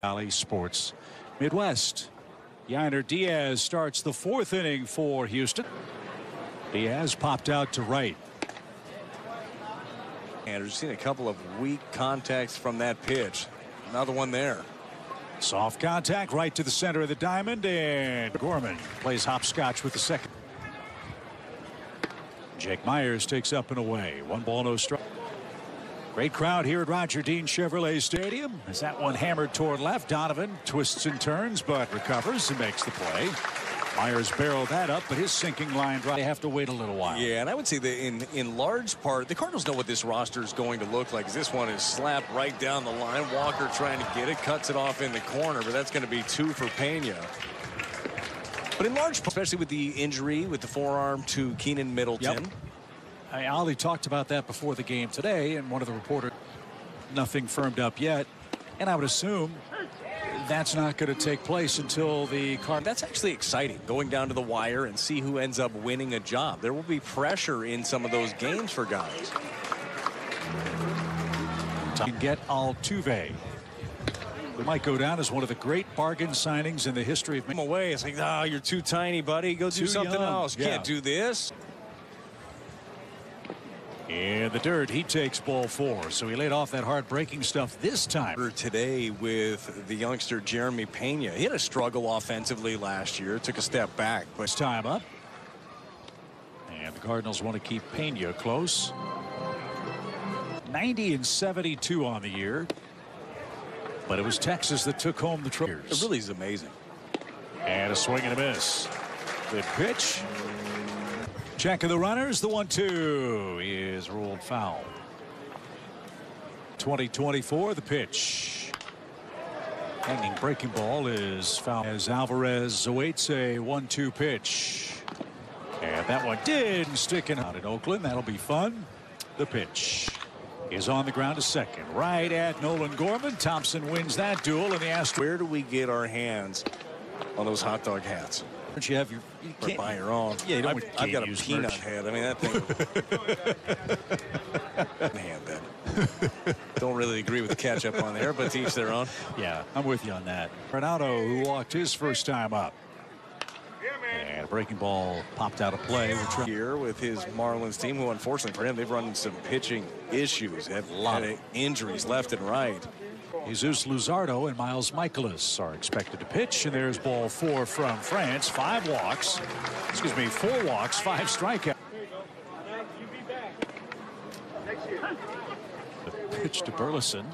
Valley Sports Midwest. Yainer Diaz starts the fourth inning for Houston. Diaz popped out to right. And we've seen a couple of weak contacts from that pitch. Another one there. Soft contact right to the center of the diamond, and Gorman plays hopscotch with the second. Jake Myers takes up and away. 1 ball, no strike. Great crowd here at Roger Dean Chevrolet Stadium. As that one hammered toward left, Donovan twists and turns but recovers and makes the play. Myers barreled that up, but his sinking line drive, they have to wait a little while. Yeah, and I would say that in large part, the Cardinals know what this roster is going to look like. This one is slapped right down the line. Walker trying to get it, cuts it off in the corner, but that's going to be 2 for Pena. But in large part, especially with the injury with the forearm to Keenan Middleton. Yep. Ollie talked about that before the game today, and one of the reporters, nothing firmed up yet. And I would assume that's not going to take place until the Cardinals. That's actually exciting, going down to the wire and see who ends up winning a job. There will be pressure in some of those games for guys. Get Altuve. It might go down as one of the great bargain signings in the history of. Him away. It's like, oh, you're too tiny, buddy. Go do something else. You can't do this. In the dirt, he takes ball 4, so he laid off that heartbreaking stuff this time. Today with the youngster Jeremy Pena. He had a struggle offensively last year, took a step back. But it's time up. And the Cardinals want to keep Pena close. 90 and 72 on the year. But it was Texas that took home the trophy. It really is amazing. And a swing and a miss. Good pitch. Check of the runners. The 1-2 is ruled foul. 20-24, the pitch. Hanging breaking ball is foul as Alvarez awaits a 1-2 pitch. And that one did stick in out in Oakland. That'll be fun. The pitch is on the ground to second. Right at Nolan Gorman. Thompson wins that duel in the Astros. Where do we get our hands on those hot dog hats? You have your, you can't buy your own. Yeah, I've got a peanut head. I mean, that thing. Man, that. Don't really agree with the catch up on there, but to each their own. Yeah, I'm with you on that. Renato, who walked his first time up. And a breaking ball popped out of play. Here with his Marlins team, who unfortunately for him, they've run into some pitching issues. Had a lot of injuries left and right. Jesus Luzardo and Miles Michaelis are expected to pitch, and there's ball 4 from France. 4 walks, 5 strikeouts. The pitch to Burleson.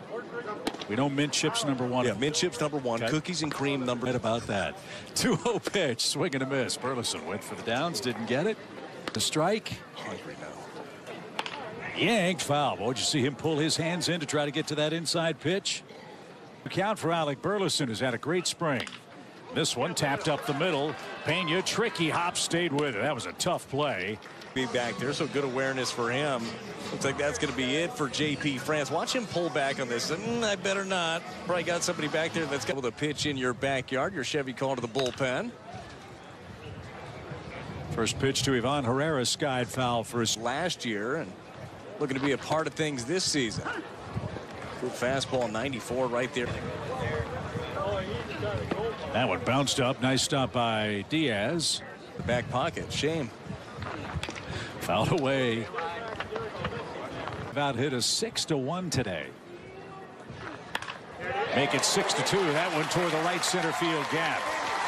We know mint chips number 1. Yeah, mint chips number 1. Okay. Cookies and cream number. Right about that. 2-0 pitch, swing and a miss. Burleson went for the downs, didn't get it. The strike. Hungry now. Yanked foul. Boy, did you see him pull his hands in to try to get to that inside pitch? Count for Alec Burleson, who's had a great spring. This one tapped up the middle. Pena, tricky hop, stayed with it. That was a tough play. Be back there, so good awareness for him. Looks like that's going to be it for JP France. Watch him pull back on this. I better not. Probably got somebody back there that's able to pitch in your backyard. Your Chevy call to the bullpen. First pitch to Ivan Herrera, skied foul for his last year, and looking to be a part of things this season. Good fastball, 94 right there. That one bounced up. Nice stop by Diaz. The back pocket. Shame. Fouled away. About hit a 6-1 today. Make it 6-2. That one toward the right center field gap.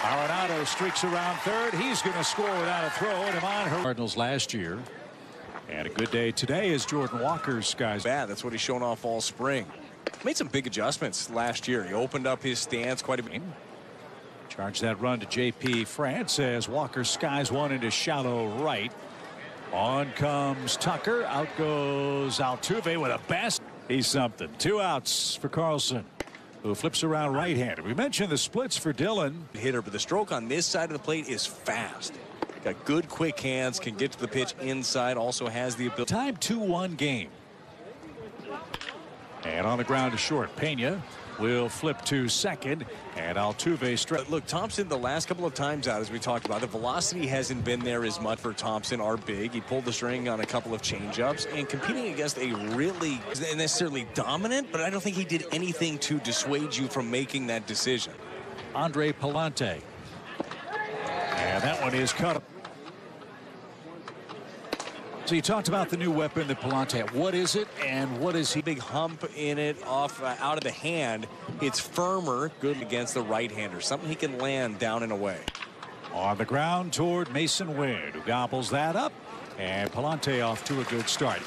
Arenado streaks around third. He's going to score without a throw. And Ivan Herrera. Cardinals last year. And a good day today is Jordan Walker's skies. Bad. That's what he's shown off all spring. Made some big adjustments last year. He opened up his stance quite a bit. Charge that run to JP France as Walker skies one into shallow right. On comes Tucker. Out goes Altuve with a best. He's something. 2 outs for Carlson, who flips around right-handed. We mentioned the splits for Dylan. Hitter, but the stroke on this side of the plate is fast. Got good quick hands, can get to the pitch inside, also has the ability. Time 2-1 game. And on the ground to short. Pena will flip to second, and Altuve straight. Look, Thompson, the last couple of times out, as we talked about, the velocity hasn't been there as much for Thompson, our big. He pulled the string on a couple of changeups, and competing against a really not necessarily dominant, but I don't think he did anything to dissuade you from making that decision. Andre Palante. And that one is cut. So you talked about the new weapon, the Palante. What is it, and what is he? Big hump in it off out of the hand. It's firmer, good against the right-hander. Something he can land down and away. On the ground toward Mason Wynn, who gobbles that up. And Palante off to a good start.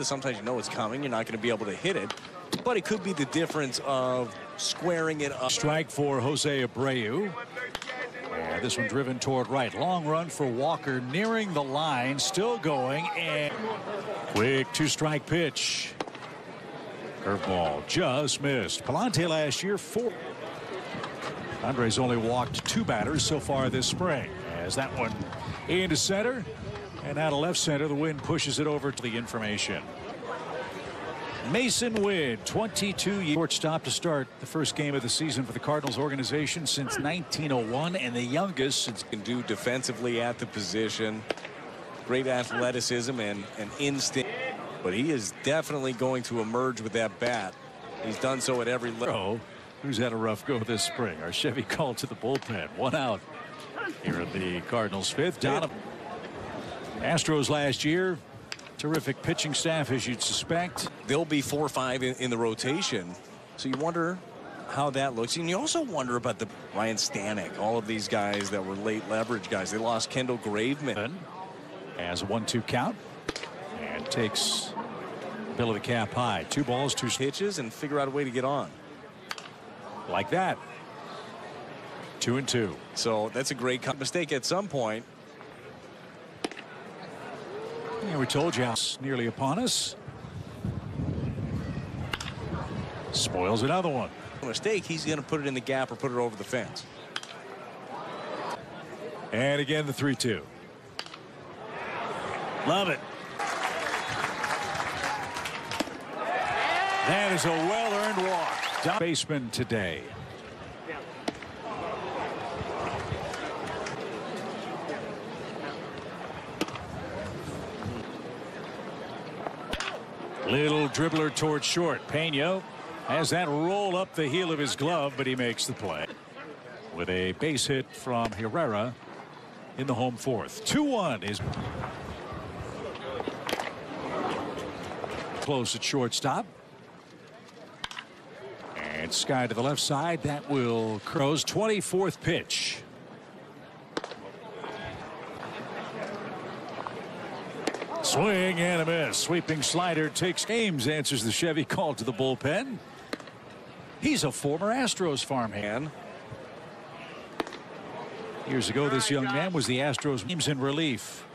Sometimes you know it's coming. You're not going to be able to hit it. But it could be the difference of squaring it up. Strike for Jose Abreu. And this one driven toward right. Long run for Walker, nearing the line, still going, and quick 2-strike pitch. Curveball just missed. Palante last year 4. Andres only walked 2 batters so far this spring. As that one into center, and out of left center, the wind pushes it over to the information. Mason Wynn, 22 years, shortstop to start the first game of the season for the Cardinals organization since 1901, and the youngest since. Can do defensively at the position. Great athleticism and instinct, but he is definitely going to emerge with that bat. He's done so at every level. Who's had a rough go this spring? Our Chevy called to the bullpen. 1 out here at the Cardinals' 5th. Donovan. Astros last year. Terrific pitching staff, as you'd suspect. They'll be 4 or 5 in the rotation, so you wonder how that looks. And you also wonder about the Ryan Stanek, all of these guys that were late leverage guys. They lost Kendall Graveman. As a 1-2 count, and takes Bill of the cap high. 2 balls, 2 pitches, and figure out a way to get on like that. 2-2. So that's a great mistake at some point. Yeah, we told you it's nearly upon us. Spoils another one. Mistake, he's going to put it in the gap or put it over the fence. And again, the 3-2. Love it. That is a well-earned walk. Baseman today. Little dribbler towards short. Pena has that roll up the heel of his glove, but he makes the play with a base hit from Herrera in the home 4th. 2-1 is close at shortstop. And Sky to the left side. That will Crow's 24th pitch. Swing and a miss. Sweeping slider takes Ames, answers the Chevy call to the bullpen. He's a former Astros farmhand. Years ago, this young man was the Astros teams in relief.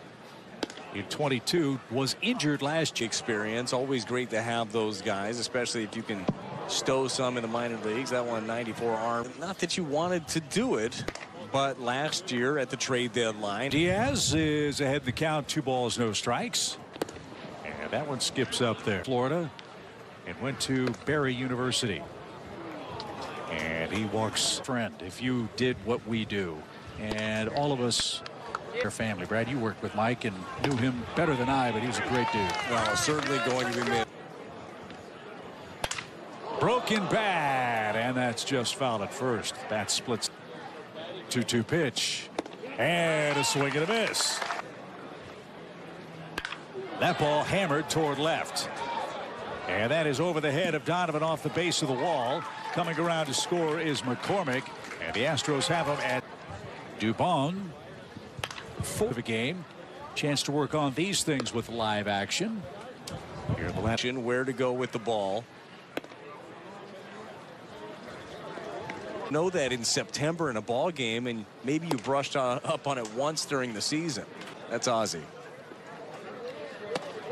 In 22, was injured last year. Experience, always great to have those guys, especially if you can stow some in the minor leagues. That 194 arm. Not that you wanted to do it, but last year at the trade deadline. Diaz is ahead in the count. 2 balls, no strikes. And that one skips up there. Florida, and went to Barry University. And he walks friend. If you did what we do, and all of us, our family. Brad, you worked with Mike and knew him better than I, but he was a great dude. Well, certainly going to be missed. Broken bat, and that's just fouled at first. Bat splits. 2-2 pitch, and a swing and a miss. That ball hammered toward left, and that is over the head of Donovan off the base of the wall. Coming around to score is McCormick, and the Astros have him at Dubon. 4th of a game. Chance to work on these things with live action. Here the last. Where to go with the ball. Know that in September in a ball game, and maybe you brushed up on it once during the season. That's Ozzie.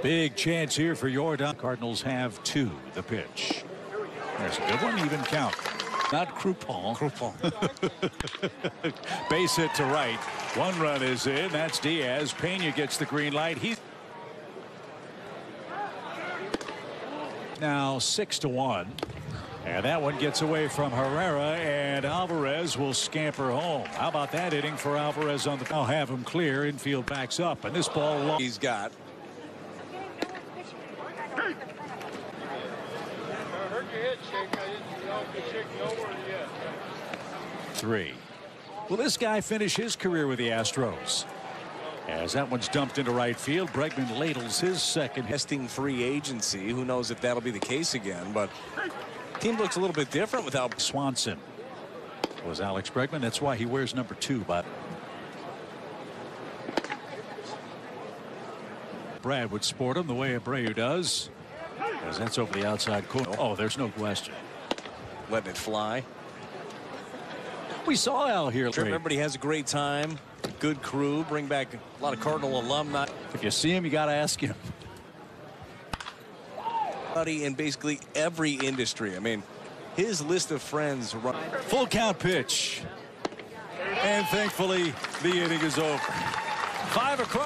Big chance here for Jordan. Cardinals have 2. The pitch. There's a good one. Even count. Not Crouppon. Base hit to right. 1 run is in. That's Diaz. Pena gets the green light. He's now 6-1. And that one gets away from Herrera, and Alvarez will scamper home. How about that inning for Alvarez on the. I'll have him clear. Infield backs up, and this ball long. He's got. Three. Will this guy finish his career with the Astros? As that one's dumped into right field, Bregman ladles his second. Testing free agency. Who knows if that'll be the case again, but team looks a little bit different without Swanson. Was Alex Bregman. That's why he wears number 2. But Brad would sport him the way Abreu does, as that's over the outside corner. Oh, there's no question. Letting it fly. We saw Al here. Sure, everybody has a great time. Good crew. Bring back a lot of Cardinal alumni. If you see him, you got to ask him. In basically every industry. I mean, his list of friends run. Full count pitch. And thankfully, the inning is over. 5 across.